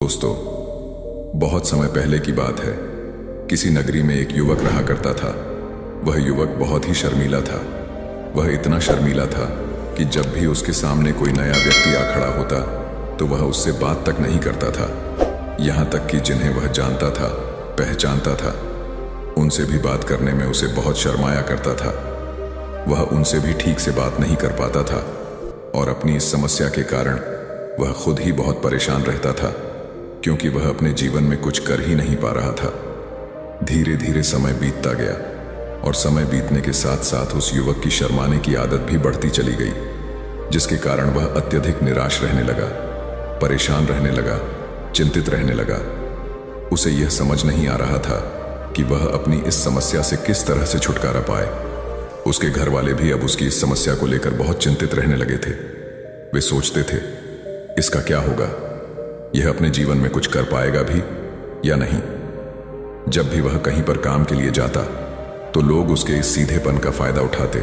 दोस्तों, बहुत समय पहले की बात है। किसी नगरी में एक युवक रहा करता था। वह युवक बहुत ही शर्मीला था। वह इतना शर्मीला था कि जब भी उसके सामने कोई नया व्यक्ति आ खड़ा होता तो वह उससे बात तक नहीं करता था। यहाँ तक कि जिन्हें वह जानता था, पहचानता था, उनसे भी बात करने में उसे बहुत शर्माया करता था। वह उनसे भी ठीक से बात नहीं कर पाता था और अपनी इस समस्या के कारण वह खुद ही बहुत परेशान रहता था, क्योंकि वह अपने जीवन में कुछ कर ही नहीं पा रहा था। धीरे धीरे समय बीतता गया और समय बीतने के साथ साथ उस युवक की शर्माने की आदत भी बढ़ती चली गई, जिसके कारण वह अत्यधिक निराश रहने लगा, परेशान रहने लगा, चिंतित रहने लगा। उसे यह समझ नहीं आ रहा था कि वह अपनी इस समस्या से किस तरह से छुटकारा पाए। उसके घर वाले भी अब उसकी इस समस्या को लेकर बहुत चिंतित रहने लगे थे। वे सोचते थे, इसका क्या होगा, यह अपने जीवन में कुछ कर पाएगा भी या नहीं। जब भी वह कहीं पर काम के लिए जाता तो लोग उसके इस सीधेपन का फायदा उठाते,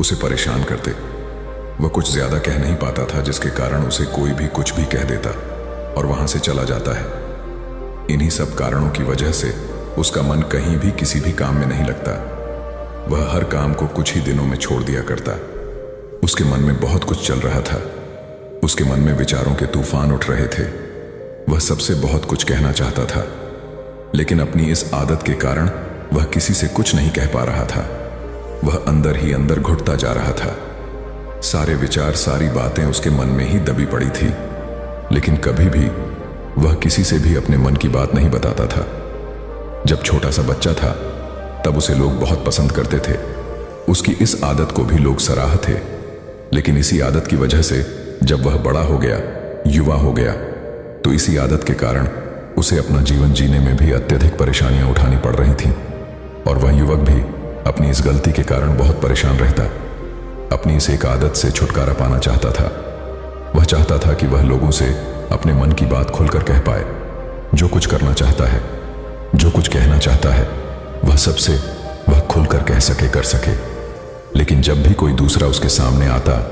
उसे परेशान करते। वह कुछ ज्यादा कह नहीं पाता था, जिसके कारण उसे कोई भी कुछ भी कह देता और वहां से चला जाता है। इन्हीं सब कारणों की वजह से उसका मन कहीं भी किसी भी काम में नहीं लगता। वह हर काम को कुछ ही दिनों में छोड़ दिया करता। उसके मन में बहुत कुछ चल रहा था। उसके मन में विचारों के तूफान उठ रहे थे। वह सबसे बहुत कुछ कहना चाहता था, लेकिन अपनी इस आदत के कारण वह किसी से कुछ नहीं कह पा रहा था। वह अंदर ही अंदर घुटता जा रहा था। सारे विचार, सारी बातें उसके मन में ही दबी पड़ी थी, लेकिन कभी भी वह किसी से भी अपने मन की बात नहीं बताता था। जब छोटा सा बच्चा था तब उसे लोग बहुत पसंद करते थे। उसकी इस आदत को भी लोग सराहते, लेकिन इसी आदत की वजह से जब वह बड़ा हो गया, युवा हो गया, तो इसी आदत के कारण उसे अपना जीवन जीने में भी अत्यधिक परेशानियां उठानी पड़ रही थीं। और वह युवक भी अपनी इस गलती के कारण बहुत परेशान रहता। अपनी इस एक आदत से छुटकारा पाना चाहता था। वह चाहता था कि वह लोगों से अपने मन की बात खुलकर कह पाए। जो कुछ करना चाहता है, जो कुछ कहना चाहता है, वह सबसे वह खुलकर कह सके, कर सके। लेकिन जब भी कोई दूसरा उसके सामने आता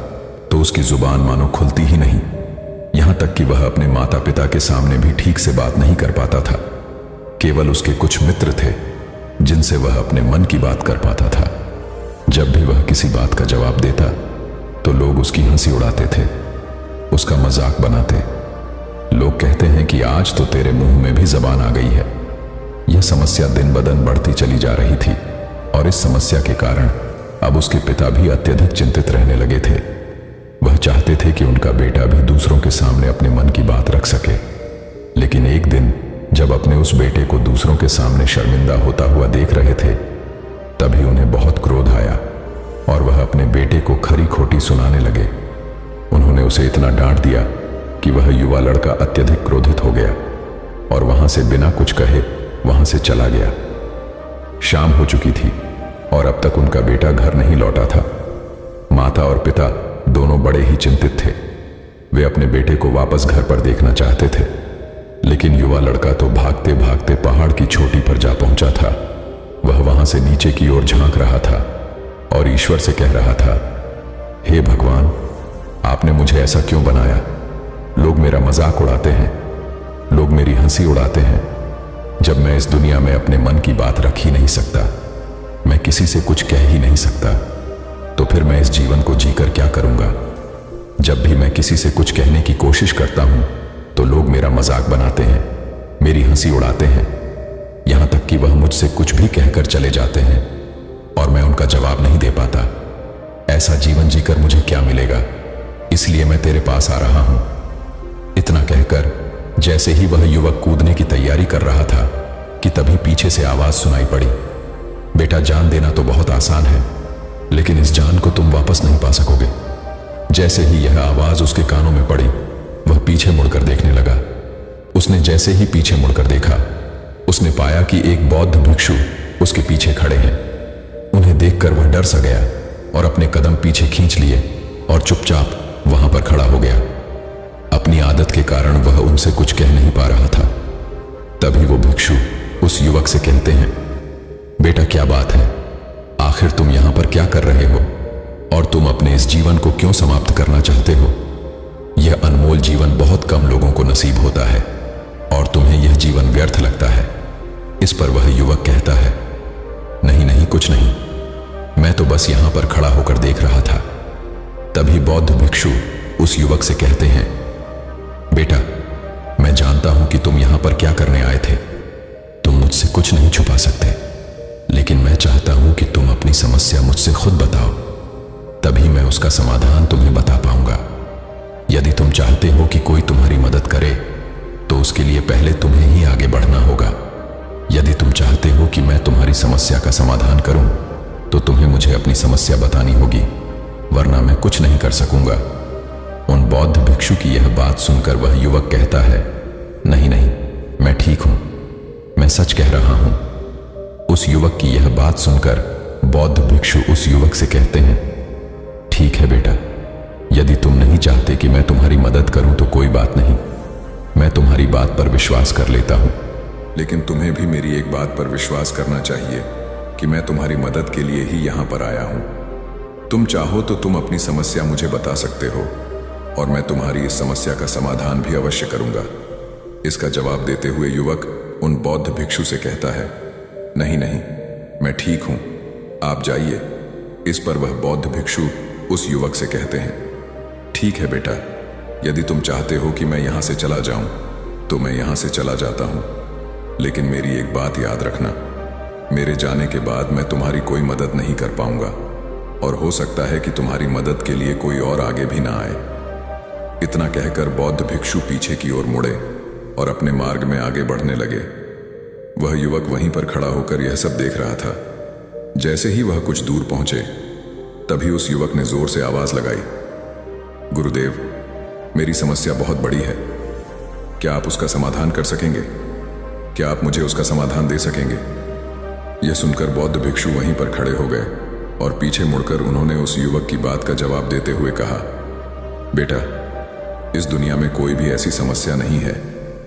तो उसकी जुबान मानो खुलती ही नहीं। यहां तक कि वह अपने माता पिता के सामने भी ठीक से बात नहीं कर पाता था। केवल उसके कुछ मित्र थे जिनसे वह अपने मन की बात कर पाता था। जब भी वह किसी बात का जवाब देता तो लोग उसकी हंसी उड़ाते थे, उसका मजाक बनाते। लोग कहते हैं कि आज तो तेरे मुंह में भी जबान आ गई है। यह समस्या दिन ब दिन बढ़ती चली जा रही थी और इस समस्या के कारण अब उसके पिता भी अत्यधिक चिंतित रहने लगे थे। वह चाहते थे कि उनका बेटा भी दूसरों के सामने अपने मन की बात रख सके, लेकिन एक दिन जब अपने उस बेटे को दूसरों के सामने शर्मिंदा होता हुआ देख रहे थे, तभी उन्हें बहुत क्रोध आया और वह अपने बेटे को खरी खोटी सुनाने लगे। उन्होंने उसे इतना डांट दिया कि वह युवा लड़का अत्यधिक क्रोधित हो गया और वहां से बिना कुछ कहे वहां से चला गया। शाम हो चुकी थी और अब तक उनका बेटा घर नहीं लौटा था। माता और पिता दोनों बड़े ही चिंतित थे। वे अपने बेटे को वापस घर पर देखना चाहते थे, लेकिन युवा लड़का तो भागते भागते पहाड़ की चोटी पर जा पहुंचा था। वह वहां से नीचे की ओर झांक रहा था और ईश्वर से कह रहा था, हे भगवान, आपने मुझे ऐसा क्यों बनाया? लोग मेरा मजाक उड़ाते हैं, लोग मेरी हंसी उड़ाते हैं। जब मैं इस दुनिया में अपने मन की बात रख ही नहीं सकता, मैं किसी से कुछ कह ही नहीं सकता, तो फिर मैं इस जीवन को जीकर क्या करूंगा? जब भी मैं किसी से कुछ कहने की कोशिश करता हूं तो लोग मेरा मजाक बनाते हैं, मेरी हंसी उड़ाते हैं। यहां तक कि वह मुझसे कुछ भी कहकर चले जाते हैं और मैं उनका जवाब नहीं दे पाता। ऐसा जीवन जीकर मुझे क्या मिलेगा? इसलिए मैं तेरे पास आ रहा हूं। इतना कहकर जैसे ही वह युवक कूदने की तैयारी कर रहा था कि तभी पीछे से आवाज सुनाई पड़ी, बेटा, जान देना तो बहुत आसान है, लेकिन इस जान को तुम वापस नहीं पा सकोगे। जैसे ही यह आवाज उसके कानों में पड़ी, वह पीछे मुड़कर देखने लगा। उसने जैसे ही पीछे मुड़कर देखा, उसने पाया कि एक बौद्ध भिक्षु उसके पीछे खड़े हैं। उन्हें देखकर वह डर सा गया और अपने कदम पीछे खींच लिए और चुपचाप वहां पर खड़ा हो गया। अपनी आदत के कारण वह उनसे कुछ कह नहीं पा रहा था। तभी वो भिक्षु उस युवक से कहते हैं, बेटा, क्या बात है? आखिर तुम यहां पर क्या कर रहे हो और तुम अपने इस जीवन को क्यों समाप्त करना चाहते हो? यह अनमोल जीवन बहुत कम लोगों को नसीब होता है। व्यर्थ लगता है। इस पर वह युवक कहता है, नहीं नहीं, कुछ नहीं, मैं तो बस यहां पर खड़ा होकर देख रहा था। तभी बौद्ध भिक्षु उस युवक से कहते हैं, बेटा, मैं जानता हूं कि तुम यहां पर क्या करने आए थे। तुम मुझसे कुछ नहीं छुपा सकते, लेकिन मैं चाहता हूं कि तुम अपनी समस्या मुझसे खुद बताओ, तभी मैं उसका समाधान तुम्हें बता पाऊंगा। यदि तुम चाहते हो कि कोई तुम्हारी मदद करे, तो उसके लिए पहले तुम्हें ही आगे बढ़ना होगा। यदि तुम चाहते हो कि मैं तुम्हारी समस्या का समाधान करूं, तो तुम्हें मुझे अपनी समस्या बतानी होगी, वरना मैं कुछ नहीं कर सकूंगा। उन बौद्ध भिक्षु की यह बात सुनकर वह युवक कहता है, नहीं नहीं, मैं ठीक हूं, मैं सच कह रहा हूं। उस युवक की यह बात सुनकर बौद्ध भिक्षु उस युवक से कहते हैं, ठीक है बेटा, यदि तुम नहीं चाहते कि मैं तुम्हारी मदद करूं तो कोई बात नहीं, मैं तुम्हारी बात पर विश्वास कर लेता हूं। लेकिन तुम्हें भी मेरी एक बात पर विश्वास करना चाहिए कि मैं तुम्हारी मदद के लिए ही यहां पर आया हूं। तुम चाहो तो तुम अपनी समस्या मुझे बता सकते हो, और मैं तुम्हारी इस समस्या का समाधान भी अवश्य करूंगा। इसका जवाब देते हुए युवक उन बौद्ध भिक्षु से कहता है, नहीं नहीं, मैं ठीक हूं, आप जाइए। इस पर वह बौद्ध भिक्षु उस युवक से कहते हैं, ठीक है बेटा, यदि तुम चाहते हो कि मैं यहां से चला जाऊं, तो मैं यहां से चला जाता हूं। लेकिन मेरी एक बात याद रखना, मेरे जाने के बाद मैं तुम्हारी कोई मदद नहीं कर पाऊंगा, और हो सकता है कि तुम्हारी मदद के लिए कोई और आगे भी ना आए। इतना कहकर बौद्ध भिक्षु पीछे की ओर मुड़े और अपने मार्ग में आगे बढ़ने लगे। वह युवक वहीं पर खड़ा होकर यह सब देख रहा था। जैसे ही वह कुछ दूर पहुंचे, तभी उस युवक ने जोर से आवाज लगाई, गुरुदेव, मेरी समस्या बहुत बड़ी है, क्या आप उसका समाधान कर सकेंगे? क्या आप मुझे उसका समाधान दे सकेंगे? यह सुनकर बौद्ध भिक्षु वहीं पर खड़े हो गए और पीछे मुड़कर उन्होंने उस युवक की बात का जवाब देते हुए कहा, बेटा, इस दुनिया में कोई भी ऐसी समस्या नहीं है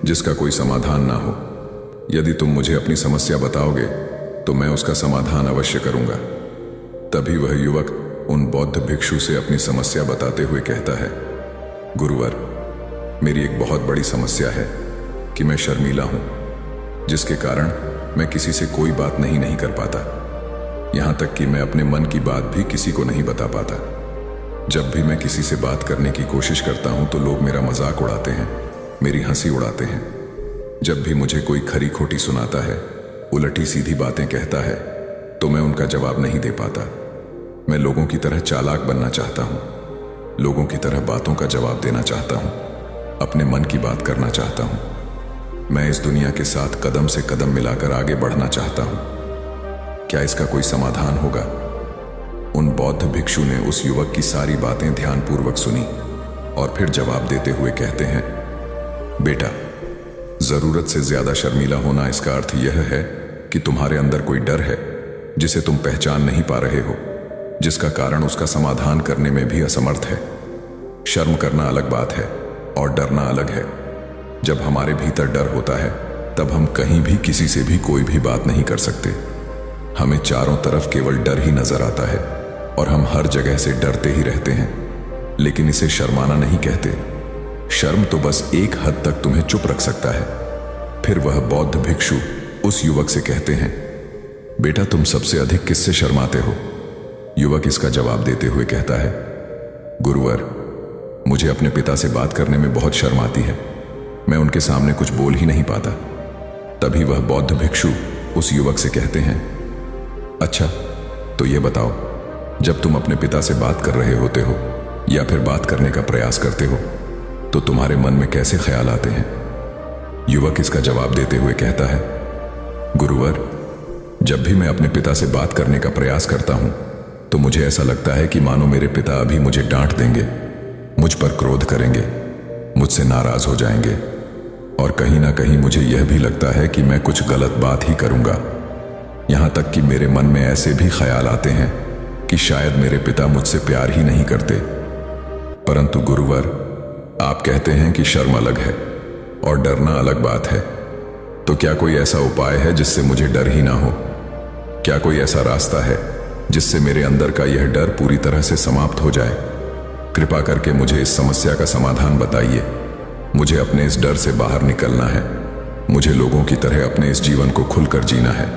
जिसका कोई समाधान ना हो। यदि तुम मुझे अपनी समस्या बताओगे तो मैं उसका समाधान अवश्य करूंगा। तभी वह युवक उन बौद्ध भिक्षु से अपनी समस्या बताते हुए कहता है, गुरुवर, मेरी एक बहुत बड़ी समस्या है कि मैं शर्मीला हूं, जिसके कारण मैं किसी से कोई बात नहीं कर पाता। यहां तक कि मैं अपने मन की बात भी किसी को नहीं बता पाता। जब भी मैं किसी से बात करने की कोशिश करता हूं तो लोग मेरा मजाक उड़ाते हैं, मेरी हंसी उड़ाते हैं। जब भी मुझे कोई खरी खोटी सुनाता है, उलटी सीधी बातें कहता है, तो मैं उनका जवाब नहीं दे पाता। मैं लोगों की तरह चालाक बनना चाहता हूं, लोगों की तरह बातों का जवाब देना चाहता हूं, अपने मन की बात करना चाहता हूं। मैं इस दुनिया के साथ कदम से कदम मिलाकर आगे बढ़ना चाहता हूं। क्या इसका कोई समाधान होगा? उन बौद्ध भिक्षु ने उस युवक की सारी बातें ध्यानपूर्वक सुनी और फिर जवाब देते हुए कहते हैं, बेटा, जरूरत से ज्यादा शर्मीला होना, इसका अर्थ यह है कि तुम्हारे अंदर कोई डर है जिसे तुम पहचान नहीं पा रहे हो, जिसका कारण उसका समाधान करने में भी असमर्थ है। शर्म करना अलग बात है और डरना अलग है। जब हमारे भीतर डर होता है, तब हम कहीं भी किसी से भी कोई भी बात नहीं कर सकते। हमें चारों तरफ केवल डर ही नजर आता है और हम हर जगह से डरते ही रहते हैं, लेकिन इसे शर्माना नहीं कहते। शर्म तो बस एक हद तक तुम्हें चुप रख सकता है। फिर वह बौद्ध भिक्षु उस युवक से कहते हैं, बेटा, तुम सबसे अधिक किससे शर्माते हो? युवक इसका जवाब देते हुए कहता है, गुरुवर, मुझे अपने पिता से बात करने में बहुत शर्म आती है, मैं उनके सामने कुछ बोल ही नहीं पाता। तभी वह बौद्ध भिक्षु उस युवक से कहते हैं, अच्छा, तो ये बताओ, जब तुम अपने पिता से बात कर रहे होते हो या फिर बात करने का प्रयास करते हो, तो तुम्हारे मन में कैसे ख्याल आते हैं? युवक इसका जवाब देते हुए कहता है, गुरुवर, जब भी मैं अपने पिता से बात करने का प्रयास करता हूं, तो मुझे ऐसा लगता है कि मानो मेरे पिता अभी मुझे डांट देंगे, मुझ पर क्रोध करेंगे, मुझसे नाराज हो जाएंगे, और कहीं ना कहीं मुझे यह भी लगता है कि मैं कुछ गलत बात ही करूंगा। यहां तक कि मेरे मन में ऐसे भी ख्याल आते हैं कि शायद मेरे पिता मुझसे प्यार ही नहीं करते। परंतु गुरुवर, आप कहते हैं कि शर्म अलग है और डरना अलग बात है, तो क्या कोई ऐसा उपाय है जिससे मुझे डर ही ना हो? क्या कोई ऐसा रास्ता है जिससे मेरे अंदर का यह डर पूरी तरह से समाप्त हो जाए? कृपा करके मुझे इस समस्या का समाधान बताइए। मुझे अपने इस डर से बाहर निकलना है। मुझे लोगों की तरह अपने इस जीवन को खुलकर जीना है।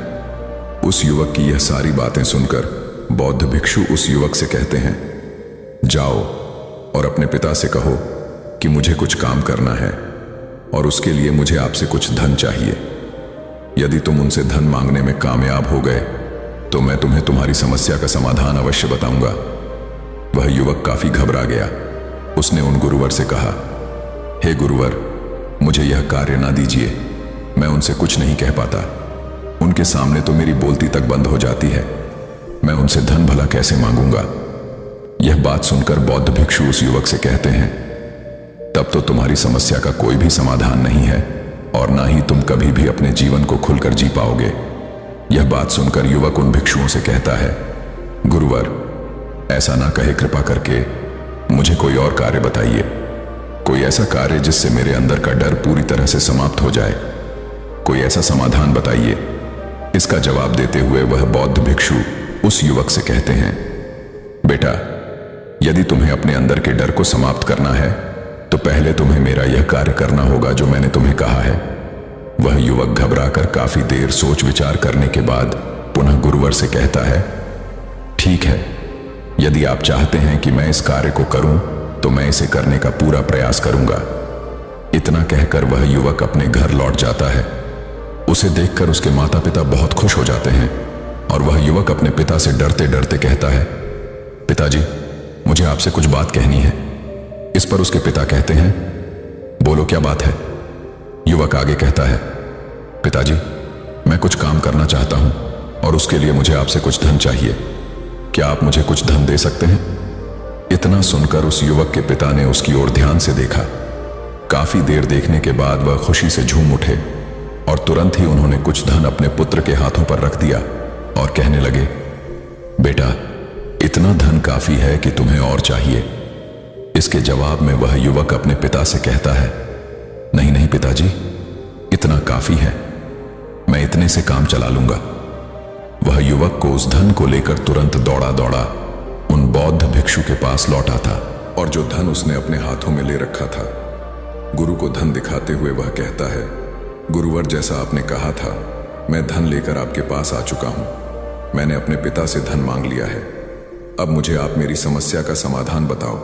उस युवक की यह सारी बातें सुनकर बौद्ध भिक्षु उस युवक से कहते हैं, जाओ और अपने पिता से कहो कि मुझे कुछ काम करना है और उसके लिए मुझे आपसे कुछ धन चाहिए। यदि तुम उनसे धन मांगने में कामयाब हो गए तो मैं तुम्हें तुम्हारी समस्या का समाधान अवश्य बताऊंगा। वह युवक काफी घबरा गया। उसने उन गुरुवर से कहा, हे गुरुवर, मुझे यह कार्य ना दीजिए, मैं उनसे कुछ नहीं कह पाता। उनके सामने तो मेरी बोलती तक बंद हो जाती है। मैं उनसे धन भला कैसे मांगूंगा। यह बात सुनकर बौद्ध भिक्षु उस युवक से कहते हैं, तब तो तुम्हारी समस्या का कोई भी समाधान नहीं है और ना ही तुम कभी भी अपने जीवन को खुलकर जी पाओगे। यह बात सुनकर युवक उन भिक्षुओं से कहता है, गुरुवर, ऐसा ना कहे, कृपा करके मुझे कोई और कार्य बताइए, कोई ऐसा कार्य जिससे मेरे अंदर का डर पूरी तरह से समाप्त हो जाए। कोई ऐसा समाधान बताइए। इसका जवाब देते हुए वह बौद्ध भिक्षु उस युवक से कहते हैं, बेटा, यदि तुम्हें अपने अंदर के डर को समाप्त करना है तो पहले तुम्हें मेरा यह कार्य करना होगा जो मैंने तुम्हें कहा है। वह युवक घबराकर काफी देर सोच विचार करने के बाद पुनः गुरुवर से कहता है, ठीक है, यदि आप चाहते हैं कि मैं इस कार्य को करूं तो मैं इसे करने का पूरा प्रयास करूंगा। इतना कहकर वह युवक अपने घर लौट जाता है। उसे देखकर उसके माता पिता बहुत खुश हो जाते हैं और वह युवक अपने पिता से डरते डरते कहता है, पिताजी, मुझे आपसे कुछ बात कहनी है। इस पर उसके पिता कहते हैं, बोलो, क्या बात है। युवक आगे कहता है, पिताजी, मैं कुछ काम करना चाहता हूं और उसके लिए मुझे आपसे कुछ धन चाहिए। क्या आप मुझे कुछ धन दे सकते हैं। इतना सुनकर उस युवक के पिता ने उसकी ओर ध्यान से देखा। काफी देर देखने के बाद वह खुशी से झूम उठे और तुरंत ही उन्होंने कुछ धन अपने पुत्र के हाथों पर रख दिया और कहने लगे, बेटा, इतना धन काफी है कि तुम्हें और चाहिए। इसके जवाब में वह युवक अपने पिता से कहता है, नहीं नहीं पिताजी, इतना काफी है, मैं इतने से काम चला लूंगा। वह युवक को उस धन को लेकर तुरंत दौड़ा दौड़ा उन बौद्ध भिक्षु के पास लौटा था और जो धन उसने अपने हाथों में ले रखा था, गुरु को धन दिखाते हुए वह कहता है, गुरुवर, जैसा आपने कहा था, मैं धन लेकर आपके पास आ चुका हूं। मैंने अपने पिता से धन मांग लिया है। अब मुझे आप मेरी समस्या का समाधान बताओ।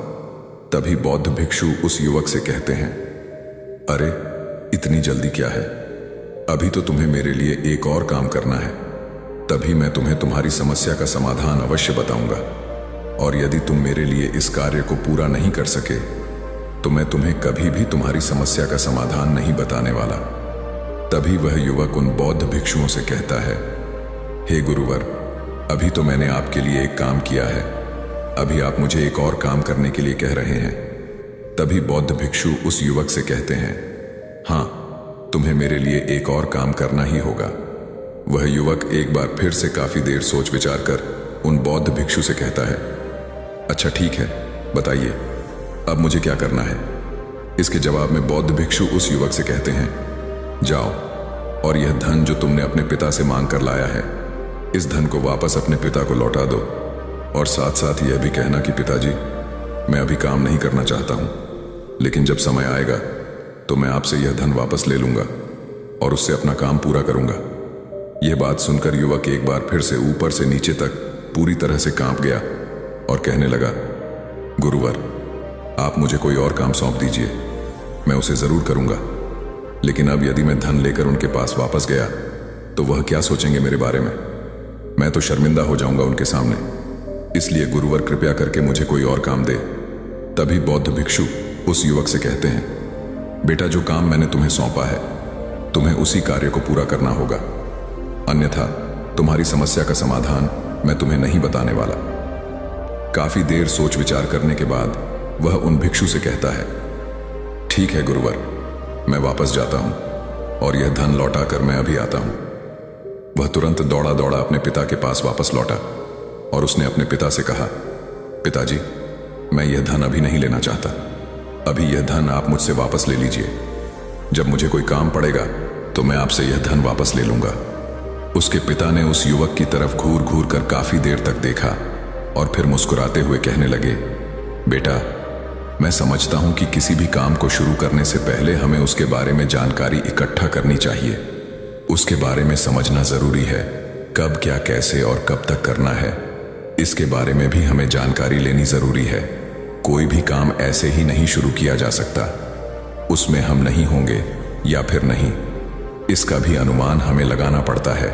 तभी बौद्ध भिक्षु उस युवक से कहते हैं, अरे, इतनी जल्दी क्या है, अभी तो तुम्हें मेरे लिए एक और काम करना है, तभी मैं तुम्हें तुम्हारी समस्या का समाधान अवश्य बताऊंगा। और यदि तुम मेरे लिए इस कार्य को पूरा नहीं कर सके तो मैं तुम्हें कभी भी तुम्हारी समस्या का समाधान नहीं बताने वाला। तभी वह युवक उन बौद्ध भिक्षुओं से कहता है, हे गुरुवर, अभी तो मैंने आपके लिए एक काम किया है, अभी आप मुझे एक और काम करने के लिए कह रहे हैं। तभी बौद्ध भिक्षु उस युवक से कहते हैं, हां, तुम्हें मेरे लिए एक और काम करना ही होगा। वह युवक एक बार फिर से काफी देर सोच विचार कर उन बौद्ध भिक्षु से कहता है, अच्छा ठीक है, बताइए, अब मुझे क्या करना है। इसके जवाब में बौद्ध भिक्षु उस युवक से कहते हैं, जाओ और यह धन जो तुमने अपने पिता से मांग कर लाया है, इस धन को वापस अपने पिता को लौटा दो और साथ साथ यह भी कहना कि पिताजी, मैं अभी काम नहीं करना चाहता हूं, लेकिन जब समय आएगा तो मैं आपसे यह धन वापस ले लूंगा और उससे अपना काम पूरा करूंगा। यह बात सुनकर युवक एक बार फिर से ऊपर से नीचे तक पूरी तरह से कांप गया और कहने लगा, गुरुवर, आप मुझे कोई और काम सौंप दीजिए, मैं उसे जरूर करूंगा, लेकिन अब यदि मैं धन लेकर उनके पास वापस गया तो वह क्या सोचेंगे मेरे बारे में। मैं तो शर्मिंदा हो जाऊंगा उनके सामने, इसलिए गुरुवर कृपया करके मुझे कोई और काम दे। तभी बौद्ध भिक्षु उस युवक से कहते हैं, बेटा, जो काम मैंने तुम्हें सौंपा है, तुम्हें उसी कार्य को पूरा करना होगा, अन्यथा तुम्हारी समस्या का समाधान मैं तुम्हें नहीं बताने वाला। काफी देर सोच विचार करने के बाद वह उन भिक्षु से कहता है, ठीक है गुरुवर, मैं वापस जाता हूं और यह धन लौटाकर मैं अभी आता हूं। वह तुरंत दौड़ा दौड़ा अपने पिता के पास वापस लौटा और उसने अपने पिता से कहा, पिताजी, मैं यह धन अभी नहीं लेना चाहता, अभी यह धन आप मुझसे वापस ले लीजिए। जब मुझे कोई काम पड़ेगा तो मैं आपसे यह धन वापस ले लूंगा। उसके पिता ने उस युवक की तरफ घूर घूर कर काफी देर तक देखा और फिर मुस्कुराते हुए कहने लगे, बेटा, मैं समझता हूं कि किसी भी काम को शुरू करने से पहले हमें उसके बारे में जानकारी इकट्ठा करनी चाहिए। उसके बारे में समझना जरूरी है। कब, क्या, कैसे और कब तक करना है, इसके बारे में भी हमें जानकारी लेनी जरूरी है। कोई भी काम ऐसे ही नहीं शुरू किया जा सकता। उसमें हम नहीं होंगे या फिर नहीं, इसका भी अनुमान हमें लगाना पड़ता है।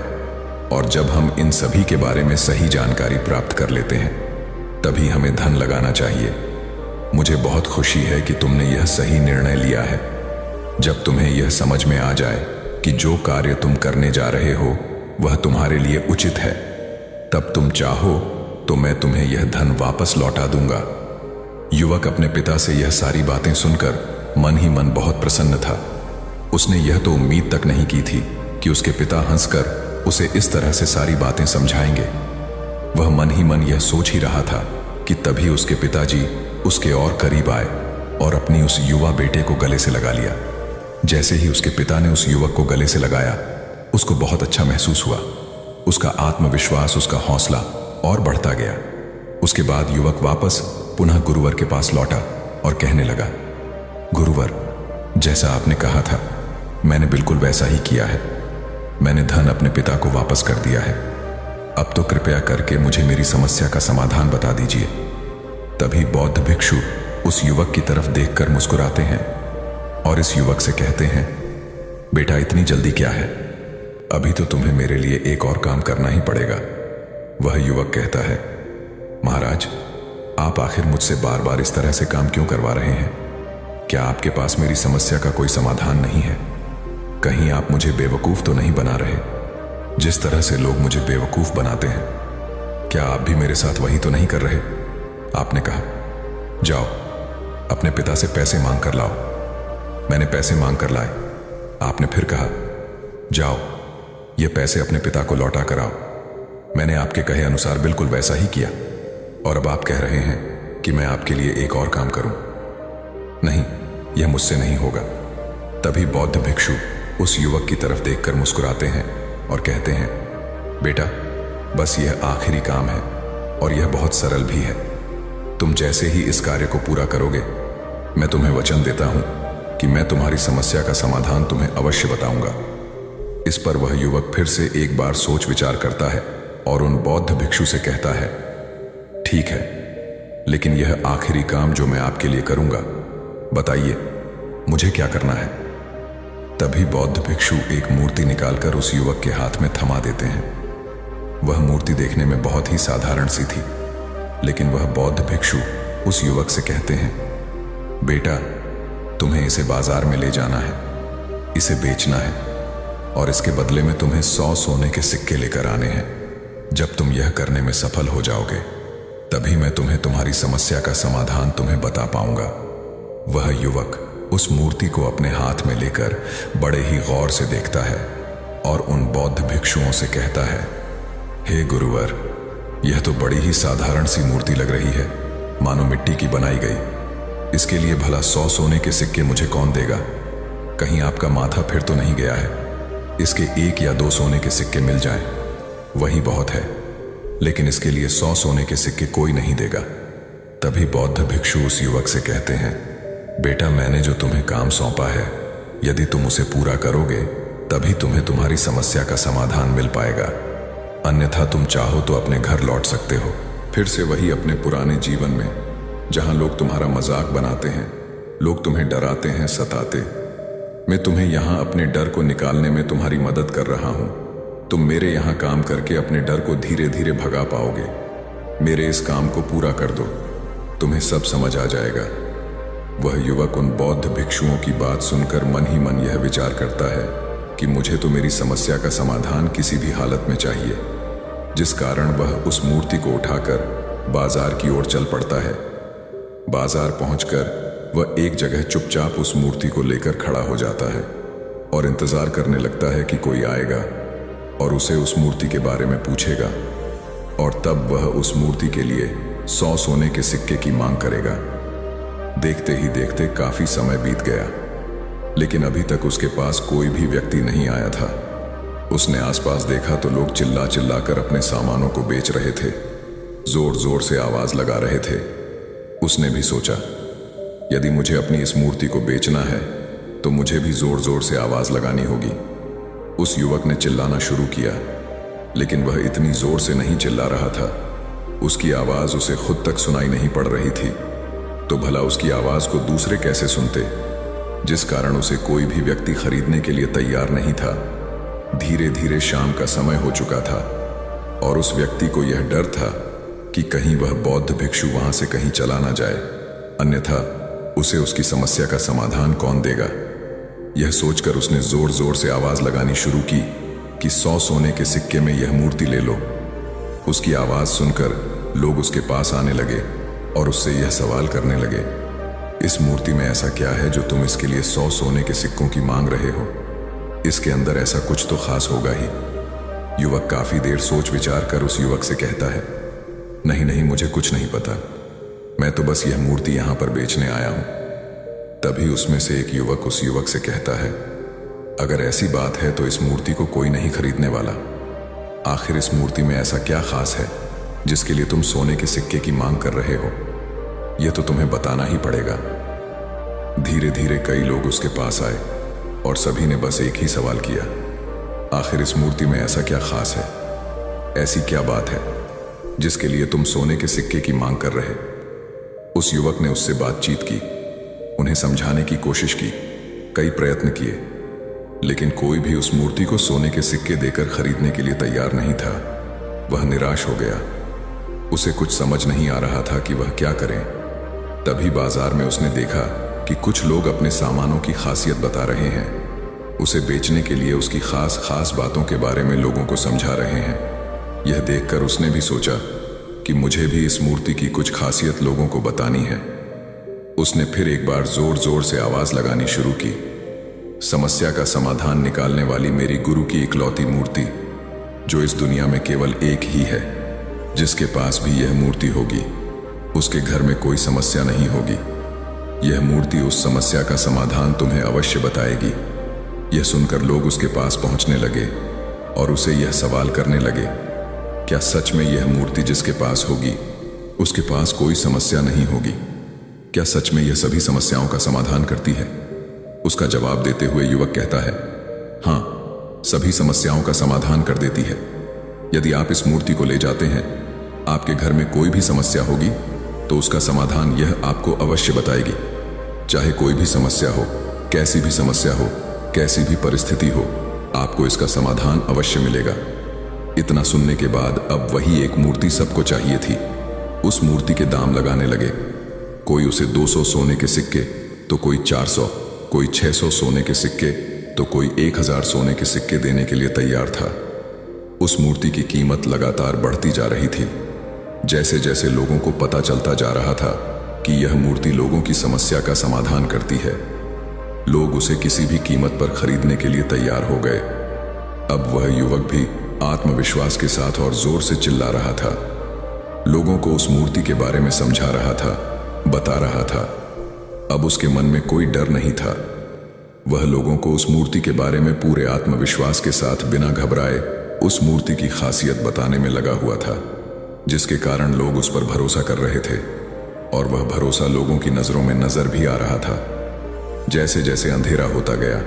और जब हम इन सभी के बारे में सही जानकारी प्राप्त कर लेते हैं, तभी हमें धन लगाना चाहिए। मुझे बहुत खुशी है कि तुमने यह सही निर्णय लिया है। जब तुम्हें यह समझ में आ जाए कि जो कार्य तुम करने जा रहे हो वह तुम्हारे लिए उचित है, तब तुम चाहो तो मैं तुम्हें यह धन वापस लौटा दूंगा। युवक अपने पिता से यह सारी बातें सुनकर मन ही मन बहुत प्रसन्न था। उसने यह तो उम्मीद तक नहीं की थी कि उसके पिता हंसकर उसे इस तरह से सारी बातें समझाएंगे। वह मन ही मन यह सोच ही रहा था कि तभी उसके पिताजी उसके और करीब आए और अपनी उस युवा बेटे को गले से लगा लिया। जैसे ही उसके पिता ने उस युवक को गले से लगाया, उसको बहुत अच्छा महसूस हुआ। उसका आत्मविश्वास, उसका हौसला और बढ़ता गया। उसके बाद युवक वापस पुनः गुरुवर के पास लौटा और कहने लगा, गुरुवर, जैसा आपने कहा था मैंने बिल्कुल वैसा ही किया है। मैंने धन अपने पिता को वापस कर दिया है। अब तो कृपया करके मुझे मेरी समस्या का समाधान बता दीजिए। तभी बौद्ध भिक्षु उस युवक की तरफ देखकर मुस्कुराते हैं और इस युवक से कहते हैं, बेटा, इतनी जल्दी क्या है? अभी तो तुम्हें मेरे लिए एक और काम करना ही पड़ेगा। वह युवक कहता है, महाराज, आप आखिर मुझसे बार बार इस तरह से काम क्यों करवा रहे हैं? क्या आपके पास मेरी समस्या का कोई समाधान नहीं है? कहीं आप मुझे बेवकूफ तो नहीं बना रहे? जिस तरह से लोग मुझे बेवकूफ बनाते हैं, क्या आप भी मेरे साथ वही तो नहीं कर रहे? आपने कहा, जाओ अपने पिता से पैसे मांग कर लाओ। मैंने पैसे मांग कर लाए। आपने फिर कहा, जाओ ये पैसे अपने पिता को लौटा कर आओ। मैंने आपके कहे अनुसार बिल्कुल वैसा ही किया। और अब आप कह रहे हैं कि मैं आपके लिए एक और काम करूं। नहीं, यह मुझसे नहीं होगा। तभी बौद्ध भिक्षु उस युवक की तरफ देखकर मुस्कुराते हैं और कहते हैं, बेटा, बस यह आखिरी काम है और यह बहुत सरल भी है। तुम जैसे ही इस कार्य को पूरा करोगे, मैं तुम्हें वचन देता हूं कि मैं तुम्हारी समस्या का समाधान तुम्हें अवश्य बताऊंगा। इस पर वह युवक फिर से एक बार सोच विचार करता है और उन बौद्ध भिक्षु से कहता है, ठीक है, लेकिन यह आखिरी काम जो मैं आपके लिए करूंगा, बताइए मुझे क्या करना है? तभी बौद्ध भिक्षु एक मूर्ति निकालकर उस युवक के हाथ में थमा देते हैं। वह मूर्ति देखने में बहुत ही साधारण सी थी, लेकिन वह बौद्ध भिक्षु उस युवक से कहते हैं, बेटा, तुम्हें इसे बाजार में ले जाना है, इसे बेचना है और इसके बदले में तुम्हें 100 सोने के सिक्के लेकर आने हैं। जब तुम यह करने में सफल हो जाओगे, तभी मैं तुम्हें तुम्हारी समस्या का समाधान तुम्हें बता पाऊंगा। वह युवक उस मूर्ति को अपने हाथ में लेकर बड़े ही गौर से देखता है और उन बौद्ध भिक्षुओं से कहता है, हे गुरुवर, यह तो बड़ी ही साधारण सी मूर्ति लग रही है, मानो मिट्टी की बनाई गई। इसके लिए भला 100 सोने के सिक्के मुझे कौन देगा? कहीं आपका माथा फिर तो नहीं गया है? इसके 1 या 2 सोने के सिक्के मिल जाएं, वही बहुत है, लेकिन इसके लिए 100 सोने के सिक्के कोई नहीं देगा। तभी बौद्ध भिक्षु उस युवक से कहते हैं, बेटा, मैंने जो तुम्हें काम सौंपा है, यदि तुम उसे पूरा करोगे, तभी तुम्हें तुम्हारी समस्या का समाधान मिल पाएगा। अन्यथा तुम चाहो तो अपने घर लौट सकते हो, फिर से वही अपने पुराने जीवन में, जहां लोग तुम्हारा मजाक बनाते हैं, लोग तुम्हें डराते हैं, सताते। मैं तुम्हें यहां अपने डर को निकालने में तुम्हारी मदद कर रहा हूं। तुम मेरे यहां काम करके अपने डर को धीरे धीरे भगा पाओगे। मेरे इस काम को पूरा कर दो, तुम्हें सब समझ आ जाएगा। वह युवक उन बौद्ध भिक्षुओं की बात सुनकर मन ही मन यह विचार करता है कि मुझे तो मेरी समस्या का समाधान किसी भी हालत में चाहिए, जिस कारण वह उस मूर्ति को उठाकर बाजार की ओर चल पड़ता है। बाजार पहुंचकर वह एक जगह चुपचाप उस मूर्ति को लेकर खड़ा हो जाता है और इंतजार करने लगता है कि कोई आएगा और उसे उस मूर्ति के बारे में पूछेगा, और तब वह उस मूर्ति के लिए 100 सोने के सिक्के की मांग करेगा। देखते ही देखते काफी समय बीत गया, लेकिन अभी तक उसके पास कोई भी व्यक्ति नहीं आया था। उसने आसपास देखा तो लोग चिल्ला चिल्ला कर अपने सामानों को बेच रहे थे, जोर जोर से आवाज लगा रहे थे। उसने भी सोचा, यदि मुझे अपनी इस मूर्ति को बेचना है तो मुझे भी जोर जोर से आवाज लगानी होगी। उस युवक ने चिल्लाना शुरू किया, लेकिन वह इतनी जोर से नहीं चिल्ला रहा था। उसकी आवाज उसे खुद तक सुनाई नहीं पड़ रही थी, तो भला उसकी आवाज को दूसरे कैसे सुनते, जिस कारण उसे कोई भी व्यक्ति खरीदने के लिए तैयार नहीं था। धीरे धीरे शाम का समय हो चुका था और उस व्यक्ति को यह डर था कि कहीं वह बौद्ध भिक्षु वहां से कहीं चला ना जाए, अन्यथा उसे उसकी समस्या का समाधान कौन देगा। यह सोचकर उसने जोर जोर से आवाज लगानी शुरू की कि 100 सोने के सिक्के में यह मूर्ति ले लो। उसकी आवाज सुनकर लोग उसके पास आने लगे और उससे यह सवाल करने लगे, इस मूर्ति में ऐसा क्या है जो तुम इसके लिए 100 सोने के सिक्कों की मांग रहे हो? इसके अंदर ऐसा कुछ तो खास होगा ही। युवक काफी देर सोच विचार कर उस युवक से कहता है, नहीं नहीं, मुझे कुछ नहीं पता, मैं तो बस यह मूर्ति यहां पर बेचने आया हूं। तभी उसमें से एक युवक उस युवक से कहता है, अगर ऐसी बात है तो इस मूर्ति को कोई नहीं खरीदने वाला। आखिर इस मूर्ति में ऐसा क्या खास है जिसके लिए तुम सोने के सिक्के की मांग कर रहे हो? यह तो तुम्हें बताना ही पड़ेगा। धीरे धीरे कई लोग उसके पास आए और सभी ने बस एक ही सवाल किया, आखिर इस मूर्ति में ऐसा क्या खास है, ऐसी क्या बात है जिसके लिए तुम सोने के सिक्के की मांग कर रहे? उस युवक ने उससे बातचीत की, उन्हें समझाने की कोशिश की, कई प्रयत्न किए, लेकिन कोई भी उस मूर्ति को सोने के सिक्के देकर खरीदने के लिए तैयार नहीं था। वह निराश हो गया। उसे कुछ समझ नहीं आ रहा था कि वह क्या करे। तभी बाजार में उसने देखा कि कुछ लोग अपने सामानों की खासियत बता रहे हैं। उसे बेचने के लिए उसकी खास खास बातों के बारे में लोगों को समझा रहे हैं। यह देखकर उसने भी सोचा कि मुझे भी इस मूर्ति की कुछ खासियत लोगों को बतानी है। उसने फिर एक बार जोर जोर से आवाज लगानी शुरू की, समस्या का समाधान निकालने वाली मेरी गुरु की इकलौती मूर्ति, जो इस दुनिया में केवल एक ही है, जिसके पास भी यह मूर्ति होगी उसके घर में कोई समस्या नहीं होगी। यह मूर्ति उस समस्या का समाधान तुम्हें अवश्य बताएगी। यह सुनकर लोग उसके पास पहुंचने लगे और उसे यह सवाल करने लगे, क्या सच में यह मूर्ति जिसके पास होगी उसके पास कोई समस्या नहीं होगी? क्या सच में यह सभी समस्याओं का समाधान करती है? उसका जवाब देते हुए युवक कहता है, हाँ, सभी समस्याओं का समाधान कर देती है। यदि आप इस मूर्ति को ले जाते हैं, आपके घर में कोई भी समस्या होगी तो उसका समाधान यह आपको अवश्य बताएगी। चाहे कोई भी समस्या हो, कैसी भी समस्या हो, कैसी भी परिस्थिति हो, आपको इसका समाधान अवश्य मिलेगा। इतना सुनने के बाद अब वही एक मूर्ति सबको चाहिए थी। उस मूर्ति के दाम लगाने लगे। कोई उसे 200 सोने के सिक्के तो कोई 400, कोई 600 सोने के सिक्के तो कोई 1000 सोने के सिक्के देने के लिए तैयार था। उस मूर्ति की कीमत लगातार बढ़ती जा रही थी। जैसे जैसे लोगों को पता चलता जा रहा था कि यह मूर्ति लोगों की समस्या का समाधान करती है, लोग उसे किसी भी कीमत पर खरीदने के लिए तैयार हो गए। अब वह युवक भी आत्मविश्वास के साथ और जोर से चिल्ला रहा था, लोगों को उस मूर्ति के बारे में समझा रहा था, बता रहा था। अब उसके मन में कोई डर नहीं था। वह लोगों को उस मूर्ति के बारे में पूरे आत्मविश्वास के साथ बिना घबराए उस मूर्ति की खासियत बताने में लगा हुआ था, जिसके कारण लोग उस पर भरोसा कर रहे थे और वह भरोसा लोगों की नजरों में नजर भी आ रहा था। जैसे जैसे अंधेरा होता गया,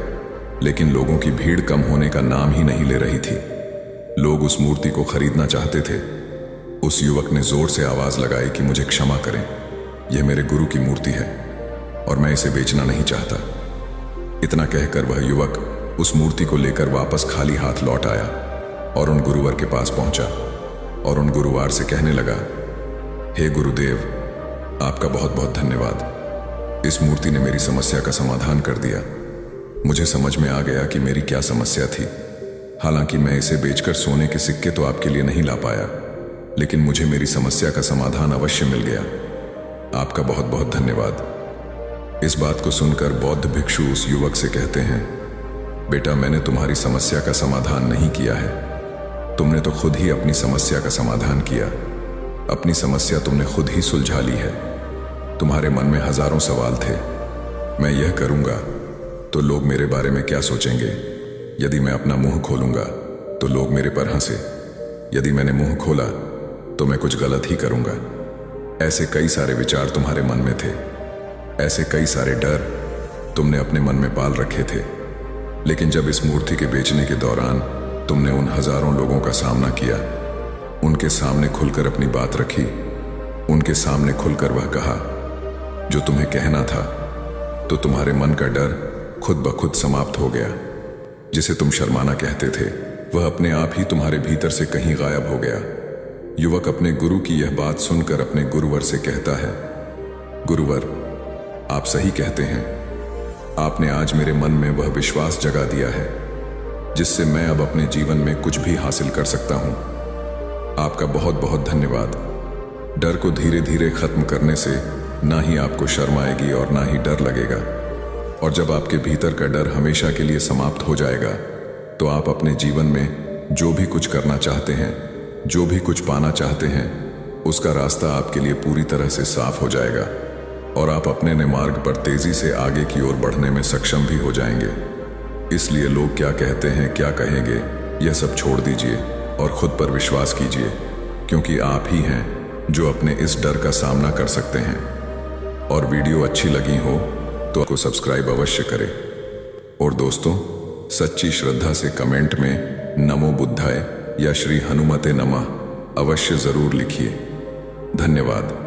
लेकिन लोगों की भीड़ कम होने का नाम ही नहीं ले रही थी। लोग उस मूर्ति को खरीदना चाहते थे। उस युवक ने जोर से आवाज लगाई कि मुझे क्षमा करें, यह मेरे गुरु की मूर्ति है और मैं इसे बेचना नहीं चाहता। इतना कहकर वह युवक उस मूर्ति को लेकर वापस खाली हाथ लौट आया और उन गुरुवर के पास पहुंचा और उन गुरुवार से कहने लगा, हे गुरुदेव, आपका बहुत बहुत धन्यवाद। इस मूर्ति ने मेरी समस्या का समाधान कर दिया। मुझे समझ में आ गया कि मेरी क्या समस्या थी। हालांकि मैं इसे बेचकर सोने के सिक्के तो आपके लिए नहीं ला पाया, लेकिन मुझे मेरी समस्या का समाधान अवश्य मिल गया। आपका बहुत बहुत धन्यवाद। इस बात को सुनकर बौद्ध भिक्षु उस युवक से कहते हैं, बेटा, मैंने तुम्हारी समस्या का समाधान नहीं किया है, तुमने तो खुद ही अपनी समस्या का समाधान किया। अपनी समस्या तुमने खुद ही सुलझा ली है। तुम्हारे मन में हजारों सवाल थे। मैं यह करूंगा तो लोग मेरे बारे में क्या सोचेंगे? यदि मैं अपना मुंह खोलूंगा तो लोग मेरे पर हंसे। यदि मैंने मुंह खोला तो मैं कुछ गलत ही करूंगा। ऐसे कई सारे विचार तुम्हारे मन में थे। ऐसे कई सारे डर तुमने अपने मन में पाल रखे थे, लेकिन जब इस मूर्ति के बेचने के दौरान तुमने उन हजारों लोगों का सामना किया, उनके सामने खुलकर अपनी बात रखी, उनके सामने खुलकर वह कहा जो तुम्हें कहना था, तो तुम्हारे मन का डर खुद ब खुद समाप्त हो गया। जिसे तुम शर्माना कहते थे वह अपने आप ही तुम्हारे भीतर से कहीं गायब हो गया। युवक अपने गुरु की यह बात सुनकर अपने गुरुवर से कहता है, गुरुवर, आप सही कहते हैं। आपने आज मेरे मन में वह विश्वास जगा दिया है जिससे मैं अब अपने जीवन में कुछ भी हासिल कर सकता हूं। आपका बहुत बहुत धन्यवाद। डर को धीरे धीरे खत्म करने से ना ही आपको शर्म आएगी और ना ही डर लगेगा, और जब आपके भीतर का डर हमेशा के लिए समाप्त हो जाएगा तो आप अपने जीवन में जो भी कुछ करना चाहते हैं, जो भी कुछ पाना चाहते हैं, उसका रास्ता आपके लिए पूरी तरह से साफ हो जाएगा और आप अपने नए मार्ग पर तेजी से आगे की ओर बढ़ने में सक्षम भी हो जाएंगे। इसलिए लोग क्या कहते हैं, क्या कहेंगे, यह सब छोड़ दीजिए और खुद पर विश्वास कीजिए, क्योंकि आप ही हैं जो अपने इस डर का सामना कर सकते हैं। और वीडियो अच्छी लगी हो तो आपको सब्सक्राइब अवश्य करें, और दोस्तों सच्ची श्रद्धा से कमेंट में नमो बुद्धाय या श्री हनुमते नमः अवश्य जरूर लिखिए। धन्यवाद।